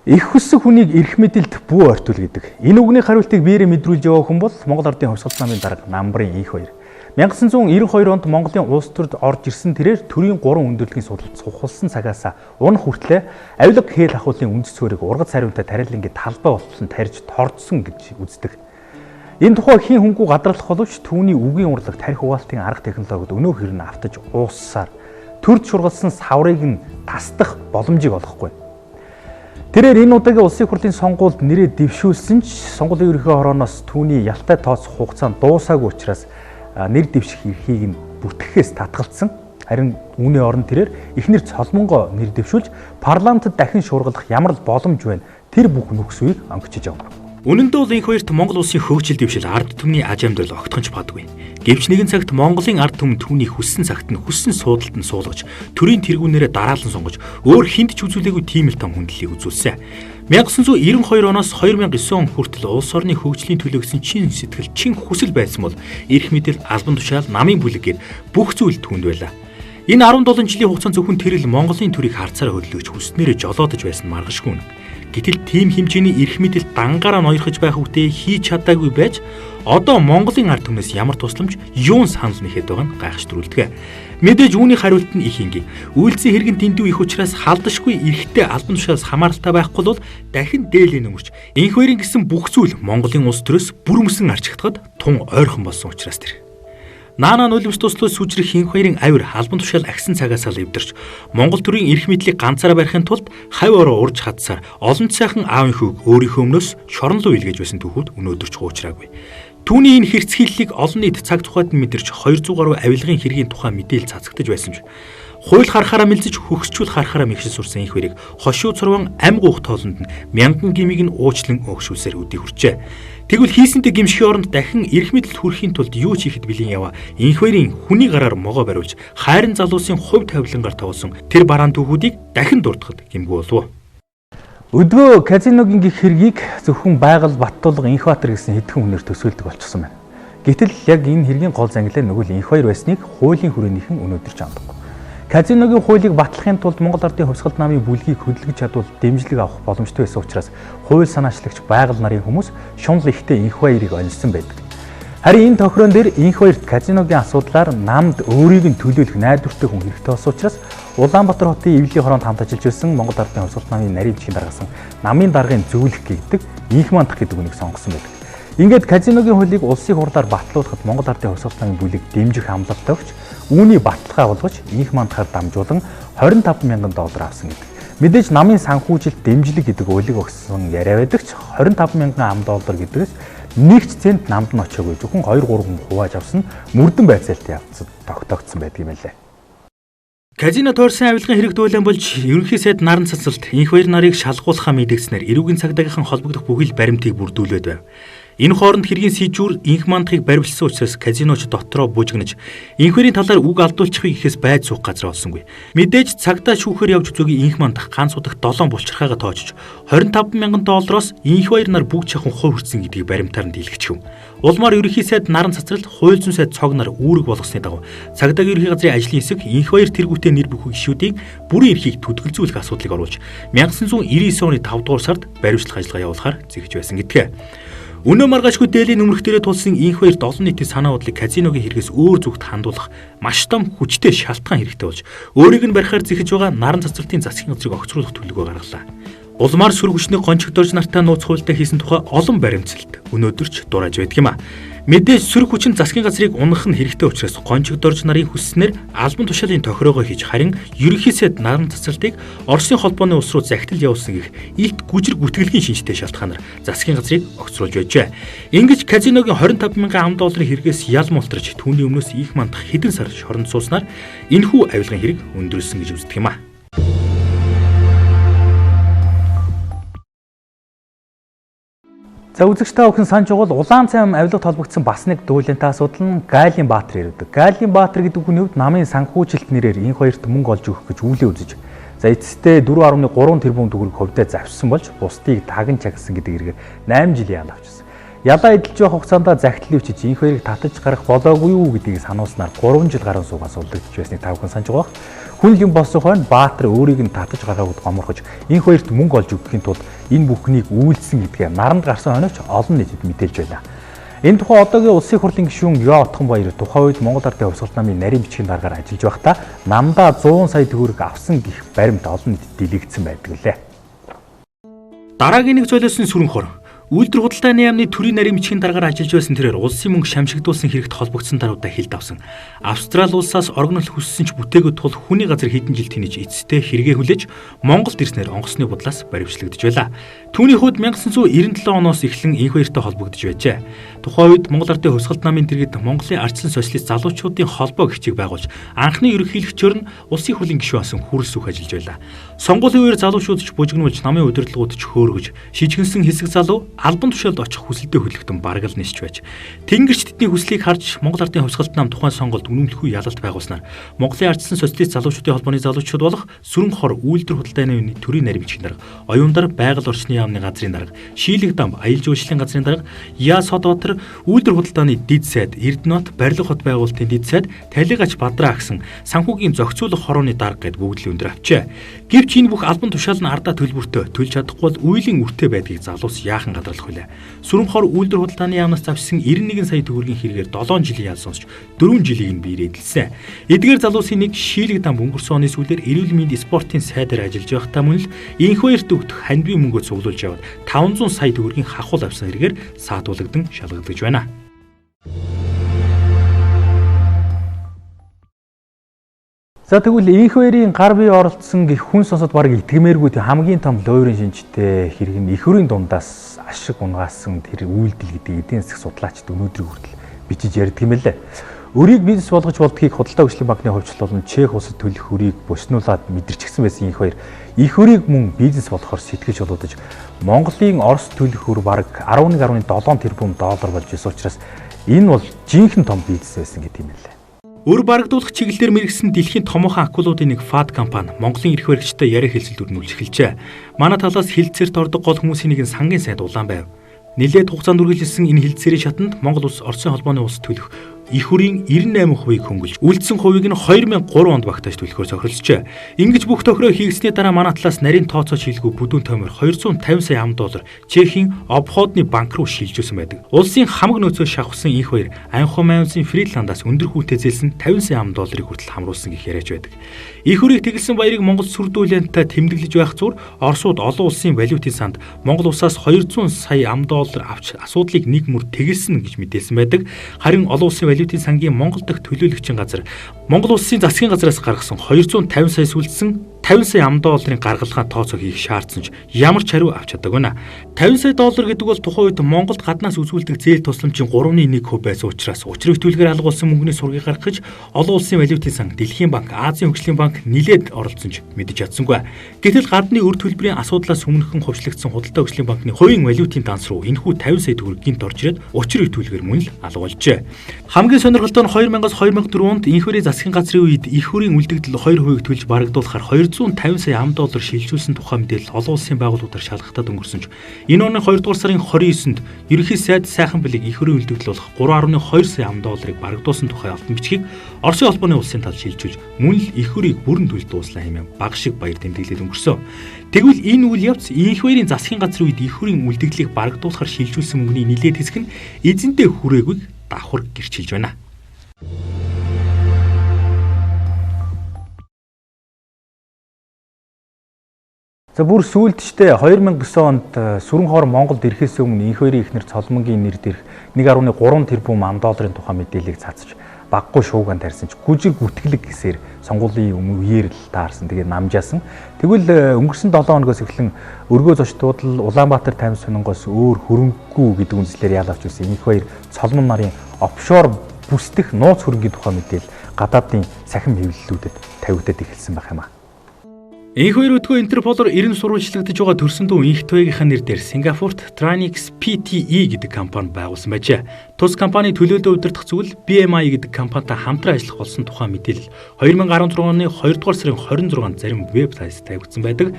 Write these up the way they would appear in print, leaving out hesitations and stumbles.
Их хүссэн хүнийг эрх мэдэлд бүү ортул гэдэг. Энэ үгний хариултыг биеэрээ мэдрүүлж яваа хүн бол Монгол Ардын Хувьсгалт намын дарга Намбарын Инх баяр. 1992 онд Монголын улс төрд орж ирсэн тэрээр төрийн 3 өндөрлөгийн судалт сухалсан цагаас унах хүртлээр авилга хээл ахуулын үндэс цөөрийг ургац хариунтай тарилангийн талбай болтсон тарьж тордсон гэж үздэг. Энэ тухай хийн хөнгүү гадралах боловч түүний үгийн урлаг тарих угаалтын арга технологид өнөө хэрн автаж ууссаар төрд шургалсан саврыг нь тасдах боломжийг олохгүй. Тэрээр энэ удаагийн улсын хурлын сонгуульд нэрээ дэвшүүлсэн ч сонгуулийн ерөнхий хорооноос түүний ялтай тооцох хугацаанд дуусаагүй учраас нэр дэвших эрхийг нь бүртгэхээс татгалцсан. Харин үүний оронд тэрээр эхнэр цолмонгоо нэр дэвшүүлж парламентд дахин шуургалах ямар л боломж байна. Тэр бүх нөхцөлийг онгичиж явна. Үнэн дээр Инх баярт Монгол улсын хөгжил дэвшил ард түмний аж амьдрал огтхонч бадгүй. Гэвч нэгэн цагт Монголын ард түмэн түүний хүссэн цагт нь хүссэн суудалд нь суулгаж, төрийн тэргүүнээрээ дараалан сонгож, өөр хинт ч үзүүлээгүй тийм л том хүндлэлийг үзүүлсэн. 1992 оноос 2009 он хүртэл улс орны хөгжлийн төлөө гэсэн чин сэтгэл, чин хүсэл байсан бол эрх мэдэл, албан тушаал, намын бүлэг гээд бүх зүйл түүнд байлаа. Энэ 17 жилийн хугацаанд зөвхөн тэр л Монголын төрийг харцаараа хөдөлгөж хүснээрээ жолоодож байсан маргашгүй. Гэтэл тийм хэмжээний эрх мэдэл дангаараа ноёрхож байх үедээ хийж чадаагүй байж одоо Монголын ард түмнээс ямар тусламж юун санал нэхэд байгаа нь гайхшруулдаг. Мэдээж үүний хариулт нь их ингийн. Үйлцэн хэрэгэн дэндүү их учраас халдашгүй эрхтэй албан тушаалаас хамааралтай байхгүй бол дахин дээлэн өмөрч Инх баярын гэсэн бүх зүйл Монголын улс төрөөс бүрмөсөн арчигдахад тун ойрхон болсон учраас тэр. Наана нулимс туслах сүжрэх Инх баярын авир албан тушаал агсан цагаас л эвдэрч Монгол төрийн эрх мэдлийг ганцаараа барихын тулд хавь ороо урж хатсаар олон сайхан аавын хүүг өөрийнхөө өмнөөс шорон руу илгээж байсан түүхүүд өнөөдөр ч хуучраагүй. Түүний энэ хэрцгийллийг олон нийт цаг тухайд нь мэдэрч 200 гаруй авилгын хэргийн тухай мэдээлэл цацагдаж байсан ч хууль харахаараа мэлзэж хөгсчүүл харахаараа мэгшил сурсан Инх баярыг хошуу цурван ам гуух тоолонд нь мянган гимиг нь уучлан өгшүүлсээр өдий хүрчээ. Тэгвэл хийсэнтэй гимшгийн оронд дахин эрх мэдэлд хүрэхийн тулд юу ч хийхэд бэлэн яваа Инх баярын хүний гараар могоо бариулж хайрын залуусын хувь тавилангаар тавуулсан тэр бараан түүхүүдийг дахин дурдахад гэмгүй болов. Өдгөө казиногийн гих хэргийг зөвхөн байгаль Баттулга Инхбаатар гэсэн хэдхэн хүнээр төсөөлдөг болчихсон байна. Гэтэл яг энэ хэргийн гол зангилаа нөгөө Инх баяр байсныг хуулийн хүрээнийхэн өнөөдөр ч амдаггүй. Казиногийн хуулийг батлахын тулд Монгол Ардын Хувьсгалт намын бүлгийг хөдөлгөж чадвал дэмжлэг авах боломжтой байсан учраас хууль санаачлагч байгаль нарын хүмүүс шунал ихтэй Инх баярыг онцсон байдаг. Харин энэ тохироон дээр Инх баярт казиногийн асуудлаар намд өөрийг нь төлөөлөх найдвартай хүн хэрэгтэй болсон учраас Улаанбаатар хотын Эвлийн хороонд хамт ажиллаж байсан Монгол Ардын Хувьсгалт намын нарийн бичгийн даргасан намын даргын зөвлөх гэдэг Инх мандах гэдэг үнийг сонгосон байдаг. Ингээд казиногийн хуулийг улсын хурлаар батлуулахад Монгол Ардын Хувьсгалт намын бүлэг дэмжих амлалт тавьж үүний баталгаа болгож Инх мандахаар дамжуулан $25,000 авсан гэдэг. Мэдээж намын санхүүжилт дэмжлэг гэдэг уйлыг өгсөн яриа байдаг ч $25,000 гэдгээс нэгч цент намд нь очоогүй зөвхөн 2-3 хүн хувааж авсан мөрдөн байцаалт явцад тогтоогдсон байдаг юм лээ. Казино тойрсон авилгын хэрэг дуйлан болж ерөнхий сайд наран цацалт Инх баяр нарыг шалгуулахаа мэдгснээр эрүүгийн цагдаагийнхан холбогдох бүхэл баримтыг бүрдүүлээд байв. Энэ хооронд хэргийн сэжүүр Инх мандахыг баримлсан учраас казиноч дотроо бужигнаж Инх баярын талаар үг алдуулчихыг ихээс байд суух газар олсонгүй. Мэдээж цагдаа шүүхээр явж үзээгүй Инх мандах ганц удах 7 булчирхаагаа тоочж $25,000-оос Инх баяр нар бүгд чахан хувь хүрсэн гэдгийг баримтаар нь дийлгэчихв. Улмаар ерөнхий сайд наран цацралт хууль зүйн сайд цогноор үүрэг болгосны дагав цагдаагийн ерөнхий газрын ажлын хэсэг Инх баяр тэргүүтээ нэр бүхий гишүүдийн бүрийн эрхийг төдгөлзүүлэх асуудлыг оруулж 1999 оны 5 дугаар сард баримтлах ажиллагаа явуулахаар зэгж байсан гэдгээ. Өнөө маргаашгүй дээлийн нөмрөх дээрээ тулсан Инх баярт олон нийтийн санаа бодлыг казиногийн хэрэгээс өөр зүгт хандуулах маш том хүчтэй шалтгаан хэрэгтэй болж өөрийг нь барихаар зэхэж байгаа наран цацралтын засгийн газрыг огцруулах төлөвлөгөө гаргалаа. Улмаар сүр хүчний гончигдорж нартай нууц хуультай хийсэн тухай олон баримтсалт өнөөдөр ч дураж байдаг юм а. Мэдээж сүр хүчин засгийн газрыг унах нь хэрэгтэй учраас гончигдорж нарын хүсснээр албан тушаалын тохироогоо хийж харин ерөнхий сайд наран цацралтыг Оросын холбооны улс руу захидал явуулсан гэх илт гүжир гүтгэлгийн шинжтэй шалтгаанаар засгийн газрыг огцруулж байжээ. Ингэж казиногийн $25,000 хэрэгээс ял мултарч түүний өмнөөс Инх мандах хэдэн сар шоронд сууснаар энэхүү авилгын хэрэг өндөрлсөн гэж үздэг юм а. За үзэгчтэй өхөн санаж байгаа Улаан цайм авилгад холбогдсон бас нэг дүүлэнтэй асуудал нь Галийн Баатар ирдэг. Галийн Баатар гэдэг хүний хувьд намын санхүүжилт нэрээр Инх баярт мөнгө олж өгөх гэж үүлээ үзэж. За эцэстээ 4.3 тэрбум төгрөг хувьдаа завшсан болж бусдыг таган чагсан гэдэг эргээр 8 жилийн ял авчихсан. Ялаа эдэлж байх хугацаанд захидлын хүчиж энэ хоёрыг татаж гарах болоогүй юу гэдгийг сануулснаар 3 жил гарan суугаас улдагдж байсныг та бүхэн санаж байгаа. Хүн юм болсон хойно Баатар өөрийг нь татаж гаргахад гоморхож энэ хоёрт мөнгө олж өгөхийн тулд энэ бүхнийг үйлдсэн гэдгээ наранд гарсан хойноч олон нийтэд мэдээлж байна. Энэ тухай одоогийн улсын хурлын гишүүн Яа Отгонбаяр тухайн үед Монгол Ардын хувьсгалт намын нарийн бичгийн дараагаар ажиллаж байхдаа намдаа 100 сая төгрөг авсан гэх баримт олон нийтэд дэлгэгдсэн байдаг лээ. Дараагийн нэг золиосын сүрэн хор. Үйлдвэр худалдааны яамны төрийн нарийн бичгийн дараагаар ажиллаж байсан тэрээр улсын мөнгө шамшигдуулсан хэрэгт холбогдсон даруйдаа хилд авсан. Австрали улсаас оргинол хүссэн ч бүтээгүүд тул хүний газар хэдэн жил тэнэж эцэстээ хэрэгээ хүлээж Монголд ирснээр онгоцны бодлоос баривчлагдж байлаа. Түүний хувьд 1997 оноос эхлэн энэ хоёртой холбогдож байжээ. Тухайн үед Монгол Ардын хувьсгалт намын дэргэд Монголын ардчлан социалист залуучуудын холбоо гихчийг байгуулж анхны ерөнхийлөгчөөр нь улсын хурлын гишүүн асан хүрэл сүх ажиллаж байлаа. Сонгуулийн үеэр залуучууд ч бужигнуулж намын удирдлагууд ч хөөргөж шижгэнсэн хэсэг залуу албан тушаалд очих хүсэлтэд хүлэгтэн бараг л нисч байж. Тэнгэрч тэдний хүслийг харж Монгол Ардын хувьсгалт нам тухайн сонголт үнэмлэхүй ялалт байгуулснаар Монголын ардчлан социалист залуучуудын холбооны залуучууд болох сүрэн хор үйлдвэр худалдааны төрийн нарийн бичгийн дарга, оюундар байгаль орчны яамны газрын дарга, шийлэг дам аялал жуулчлалын газрын дарга, Яа Содбаатар үйлдвэр худалдааны дид сайд, Эрдэнэт барилга хот байгуулалтын дид сайд, Талигач Бадраа гэсэн санхүүгийн зохицуулах хорооны дарга гэд бүгд л өндөр авчээ. Гэвч энэ бүх албан тушаал нь ардаа төлбөртөө төлж чадахгүй бол үеийн үртэй байдгийг залуус яахан гадралах вүлээ. Сүрэн хор үйлдвэр худалдааны яамнаас завшсан 91 сая төгрөгийн хэрэгээр 7 жилийн ял сонсч 4 жилийг нь биерээдэлсэн. Эдгээр залуусын нэг шийлэг дам өнгөрсөн оны сүүлээр эрүүл мэндийн спортын сайдаар ажиллаж байхдаа мөн л энх хоёрт өгөх хандивын мөнгөө цуглуулж яваад 500 сая төгрөгийн хахуул авсан хэрэгээр саатуулагдсан шалгагдаж байна. За тэгвэл энх хоёрын гар бие оролцсон гэх хүн сонсоод бараг итгэмээргүй хамгийн том лойрын шинжтэй хэрэг нь их өрийн дундаас ашиг унгаасан тэр үйлдэл гэдэг эдийн засаг судлаачид өнөөдрийг хүртэл бичиж ярьдаг юм байлээ. Өрийг бизнес болгож болдгийг худалдаа хөгжлийн банкны хувьчлал болон Чех улсад төлөх өрийг бушнуулаад мэдэрчгсэн байсан энх хоёр их өрийг мөн бизнес болгохоор сэтгэж болоодож Монголын Орос төлөх өр бараг 11.7 тэрбум доллар болж ирсэн учраас энэ бол жинхэнэ том бизнес байсан гэдэг юм байлээ. Өр барагдуулах чиглэлээр мэргэсэн дэлхийн томоохон акулуудын нэг ФАД компани Монголын эрх баригчтай яриа хэлцэл дүрнүүлж эхэлжээ. Манай талаас хилцээрт ордог гол хүмүүсийн нэг нь сангийн сайд улаан байв. Нэлээд хугацаанд үргэлжилсэн энэ хилцээрийн шатанд Монгол улс Оросын холбооны улс төлөх их хүрийн 98% хөнгөлж үлдсэн хувийг нь 2003 онд багтааж төлөхөөр зохиролцжээ. Ингэж бүх тохироо хийгсний дараа манай талаас нарийн тооцоо шилгүү бүдүүн тоймор 250 сая $. Чехийн обходны банк руу шилжүүлсэн байдаг. Улсын хамаг нөөцөө шавхсан их хоёр Анхомайнсын Фридландаас өндөр хүүтэй зээлсэн 50 сая $-ыг хүртэл хамруулсан гэх яриач байдаг. Их хүрийг тэгэлсэн баярыг Монгол сүрдүүлэнтээ тэмдэглэж байх зур Оросууд олон улсын валютын санд Монгол улсаас 200 сая $, авч асуудлыг нэг мөр тэгэлсэн гэж мэдээлсэн байдаг. Харин олон улсын валютын сангийн Монгол дахь төлөөлөгчийн газар Монгол улсын засгийн газраас гаргасан 250 сая сүлдсэн 50 сая $-ын гаргалгаа тооцоо хийх шаардсан ч ямар ч хариу авч чадаагүй нэ. 50 сая $, гэдэг бол тухайн үед Монголд гаднаас үзүүлдэг зээл тусламжийн 3.1% байсан учраас учрыг төлгөр алгуулсан мөнгөний сургийг гаргах гэж олон улсын валютын сан, Дэлхийн банк, Азийн хөгжлийн банк нилээд оролцсон ч мэдэж чадсангүй. Гэтэл гадны өр төлбөрийн асуудлаас өмнөхөн хувьчлагдсан худалдаа хөгжлийн банкны хувийн валютын данс руу энэхүү 50 сая төгрөг гинт орж ирээд учрыг төлгөр мөн л алгуулжээ. Хамгийн сонирхолтой нь 2000-аас 2004 онд энх хоёрын засгийн газрын үед их хүрийн үлдэгдэл 2% төлж барагдуулахаар 250 сая $, шилжүүлсэн тухай мэдээлэл олон улсын байгууллагуудаар шалгахтад өнгөрсөн ч энэ оны 2 дугаар сарын 29-нд ерөнхий сайд сайхан билег их хүрийн үлдэгдэл болох 3.2 сая $-ыг барагдуулсан тухай алтан бичгийг Оросын холбооны улсын тал шилжүүлж мөн л их хүрийг бүрэн төлж дууслаа хэмээн баг шиг баяр тэмдэглээд өнгөрсөн. Тэгвэл энэ үйл явц энх хоёрын засгийн газрын үед их хүрийн үлдэгдлийг барагдуулахаар шилжүүлсэн мөнгөний нэлээд хэсэг нь эзэнтэй хүрээгүй давхар гэрчилж байна. За бүр сүүлдчтэй 2009 онд сүрэн хор Монголд ирэхээс өмнө энх хоёрын эхнэр Цолмонгийн нэр дээрх 1.3 тэрбум $-ын тухай мэдээллийг цацж баггүй шууган тарьсан ч гүжиг гүтгэлэг гэсээр сонгуулийн үеэр л таарсан. Тэгээ намжаасан. Тэгвэл өнгөрсөн 7 хоногоос эхлэн өргөө зочдууд л Улаанбаатар 50 сонингоос өөр хөрөнгөгүй гэдэг үндэслэлээр ял авч ирсэн энх хоёр Цолмон нарын офшор бүсдэх нууц хөрөнгийн тухай мэдээлэл гадаадын сахим хэвлэлүүдэд тавигдаад эхэлсэн байх юм а. Энх хоёр өдгөө Интерполоор 90 сурвалжлагдж байгаа төрсөн дүү энх туягийнхаа нэр дээр Сингапурт Tranix PTE гэдэг компани байгуулсан байжээ. Тус компани төлөөлөлөө удирдах зүйл BMI гэдэг компанитай хамтран ажиллах болсон тухай мэдээлэл 2016 оны 2 дугаар сарын 26-нд зарим веб сайт тавигдсан байдаг.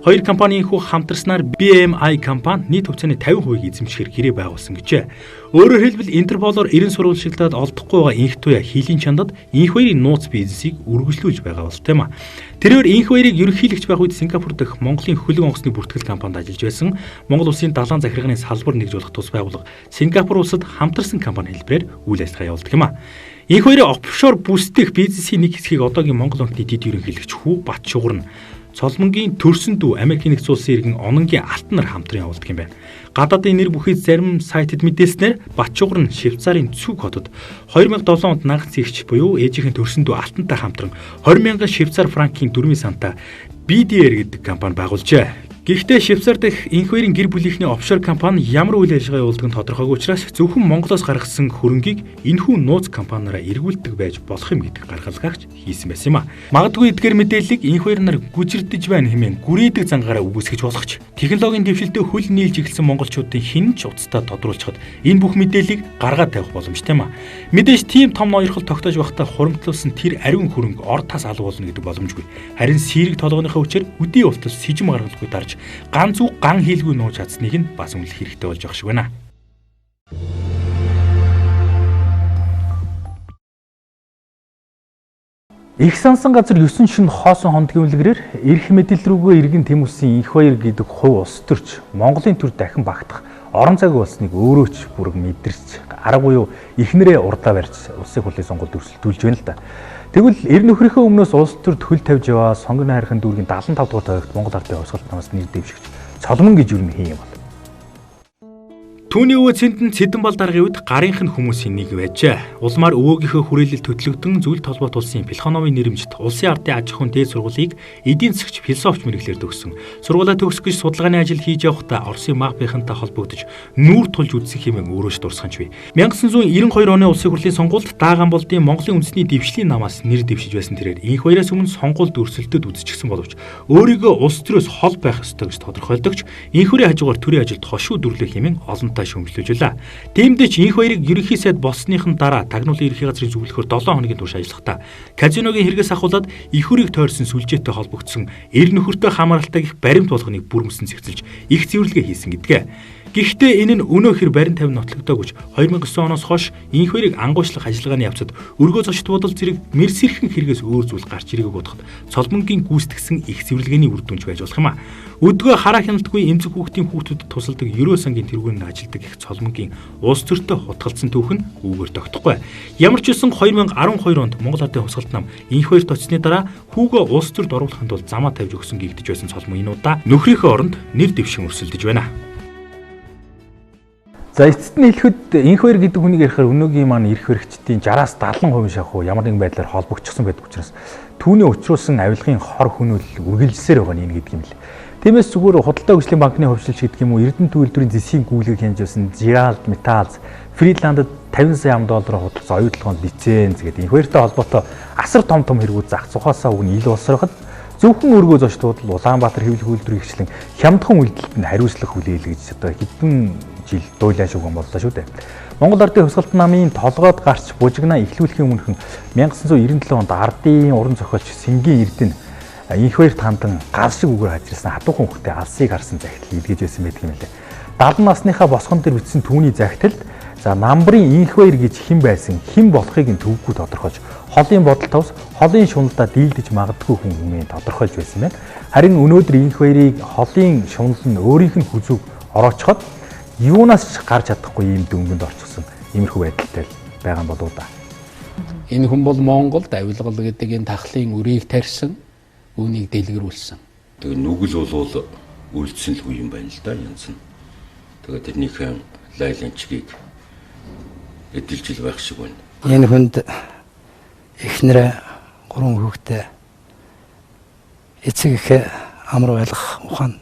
Хоёр компани энэхүү хамтарснаар BMI компани нийт хувьцааны 50% эзэмшихэр гэрээ байгуулсан гэжээ. Өөрөөр хэлбэл Интерполоор 90 сурвалжлаглаад олдохгүй байгаа энх туяа хилийн чандад энх хоёрын нууц бизнесийг үргэлжлүүлж байгаа бол тийм а. Тэрээр энх хоёрыг ерөнхийлөгч байх үед Сингапур дахь Монголын хөлөг онгоцны бүртгэл компанид ажиллаж байсан. Монгол улсын далайн захиргааны салбар нэгжүүлэх тус байгууллага Сингапур улсад хамтарсан компани хэлбэрээр үйл ажиллагаа явуулдаг юм а. Энх хоёрын офшор бүсдэх бизнесийн нэг хэсгийг одоогийн Монгол үндэсний дэд ерөнхийлөгч Хүү Батшугар нь Цолмонгийн төрсөн дүү Америкийн нэгдсэн улсын иргэн Ононгийн алтан нар хамтран явуулдаг юм байна. Гадаадын нэр бүхий зарим сайтад мэдээлснээр Батшугар нь Швейцарын Цүг хотод 2007 онд нагц зэгч буюу ээжийнхэн төрсөн дүү алтантай хамтран 20,000 швейцар франкийн дөрмийн сантаа BDR гэдэг компани байгуулжээ. Гэхдээ Швейцар дахь энх хоёрын гэр бүлийнхний офшор компани ямар үйл ажиллагаа явуулдаг нь тодорхойгүй учраас зөвхөн Монголоос гаргасан хөрөнгийг энэхүү нууц компаниараа эргүүлдэг байж болох юм гэдэг гаргалгаач хийсэн байсан юм а. Магадгүй эдгээр мэдээллийг энх хоёр нар гүжирдэж байна хэмээн гүрийдэг зангаараа үгүйсгэж болох ч технологийн дэвшилтэд хөл нийлж эхэлсэн монголчуудын хэн ч уцтаа тодруулчихад энэ бүх мэдээллийг гаргаад тавих боломжтой юм а. Мэдээж тийм том ноёрхол тогтоож байхдаа хуримтлуулсан тэр ариун хөрөнгө ор тас алгуулна гэдэг боломжгүй. Харин сэрэг толгойнхаа хүчээр үдийн увтал сэжим гаргалгүй дарж ганц үг ган хийлгүй нууж чадсныг нь бас үнэлэх хэрэгтэй болж байгаа шиг байна. Их сансан газар 9 шин хоосон хондгийн үлгэрээр эрх мэдэл рүүгээ иргэн тэмүүсэн энх хоёр гэдэг хувь улс төрч Монголын төр дахин багтах орон зайг болсныг өөрөө ч бүрэг мэдэрч арга буюу ихнэрээ урдаа барьж улсын хурлын сонгуульд өрсөлдүүлж байна л да. Тэгвэл эр нөхрийнхөө өмнөөс улс төрд хөл тавьж яваа сонгоны хайрхан дүүргийн 75 дугаар тавигт Монгол Ардын хувьсгалт намаас нэр дэвшигч Цолмон гэж юу юм бол. Түүний өвөө Цэндэн Цэдэнбал даргын үед гарынх нь хүмүүсийн нэг байжээ. Улмаар өвөөгийнхөө хүрээлэл төтлөгдөн зүйл толгойд улсын Плехановын нэрэмжит улсын ардын аж ахуйн дээд сургуулийг эдийн засагч философч мэргэжлэр төгссөн. Сургуулаа төгсөх гэж судалгааны ажил хийж явахдаа Оросын мафиахантай холбогдож нүүр тулж үзсэн хэмээн өөрөө ч дурсаханч бий. 1992 оны улсын хурлын сонгуульд Дааган болдын Монголын үндэсний дэвшлийн намаас нэр дэвшиж байсан тэрээр энх хоёроос өмнө сонгуульд өрсөлдөд үзчихсэн боловч өөрийгөө улс төрөөс хол байх ёстой гэж тодорхойлдогч энх хоёрын хажуугаар төрийн ажилд хошуу дүрлэх хэмээн олонтой шөмжлөжүүлээ. Тиймдээ ч энх хоёрыг ерөнхий сайд болсныхын дараа тагнуулын ерөнхий газрын зөвлөхөөр 7 хоногийн турш ажиллахдаа казиногийн хэрэгээс ахуулаад их хөрийг тойрсон сүлжээтэй холбогдсон эр нөхөртэй хамааралтай гих баримт болгоныг бүрмсэн зэгцэлж их цэвэрлэгээ хийсэн гэдгээ. Гэхдээ энэ нь өнөө хэр барин тавь нотлогдоогүй ч 2009 оноос хойш энх хоёрыг ангуучлах ажиллагааны явцад өргөө зочд бодол зэрэг мэрсэрхэн хэрэгээс өөр зүйл гарч ирээгүй бодоход Цолмонгийн гүйцэтгсэн их цэвэрлэгээний үр дүнч байж болох юм а. Өдгөө хараа хяналтгүй эмзэг хүүхдийн хүүхдүүдэд тусалдаг ерөө сангийн тэргүүнд ажилладаг их Цолмонгийн улс төртөө хутгалцсан түүх нь үүгээр тогтохгүй. Ямар ч үсэн 2012 онд Монгол Ардын хувьсгалт нам энх хоёрт очсны дараа хүүгөө улс төрд оруулахын тулд замаа тавьж өгсөн гэгдэж байсан Цолмон энэ удаа нөхрийнхөө оронд нэр дэвшин өрсөлдөж байна. За эцэст нь хэлэхэд энх хоёр гэдэг хүнийг ярихаар өнөөгийн маань эрх баригчдын 60-аас 70% шахуу ямар нэгэн байдлаар холбогдчихсон байдаг учраас түүний учруулсан авилгын хор хөнөөлөл үргэлжилсээр байгаа нь гэдэг юм л. Тиймээс зүгээр худалдаа хөгжлийн банкны хувьчилч гэдэг юм уу Эрдэнэ төвлөрийн зэсийн гүйлгийг хянж байсан Gerald Metals Фридландд 50 сая $50 худалдаж оюутлогоонд лиценз гэдэг энх хоёртой холбоотой асар том хэрэгүүд зах зухаасаа өгн ил болсороход зөвхөн өргөө зочдууд л Улаанбаатар хэвлэх үйлдвэрийн гэрчлэн хямдхан үйлдэлд нь хариуцлах хүлээлгэж одоо хэдэн жил дуйлаа шуган боллоо шүү дээ. Монгол Ардын хувьсгалт намын толгойд гарч бужигнаа эхлүүлэхийн өмнөхөн 1997 онд ардын уран зохиолч Сэнгийн Эрдэнэ энх хоёрт хандан гал шиг үгээр хажирсан хатуухан хөхтэй алсыг харсан захидал илгээж байсан байдаг юм лээ. 70 насныхаа босгон дээр бичсэн түүний захидалд за намбарын энх хоёр гэж хэн байсан хэн болохыг нь төвгүй тодорхойлж холын бодол тавс холын шуналдаа дийлдэж магадгүй хүн хэмээн тодорхойлж байсан байна. Харин өнөөдөр энх хоёрыг холын шунал нь өөрийнх нь хүзүүг ороочход юунаас ч гарч чадахгүй ийм дөнгөнд орчихсон иймэрхүү байдалтай байгаа юм болоо да. Энэ хүн бол Монголд авилгал гэдэг энэ тахлын үрийг тарьсан, үүнийг дэлгэрүүлсэн. Тэгээ нүгэл бол үлдсэн л юм байна л да янз нь. Тэгээ тэрнийхэн лайлын чигийг эдэлж байх шиг байна. Энэ хүнд эхнэрээ 3 хүүхдээ эцэг их амар байлгах ухаан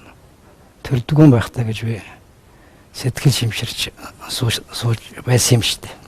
төрдгөн байхтаа гэж би сэтгэл шимширч сууж байсан юм шүү дээ.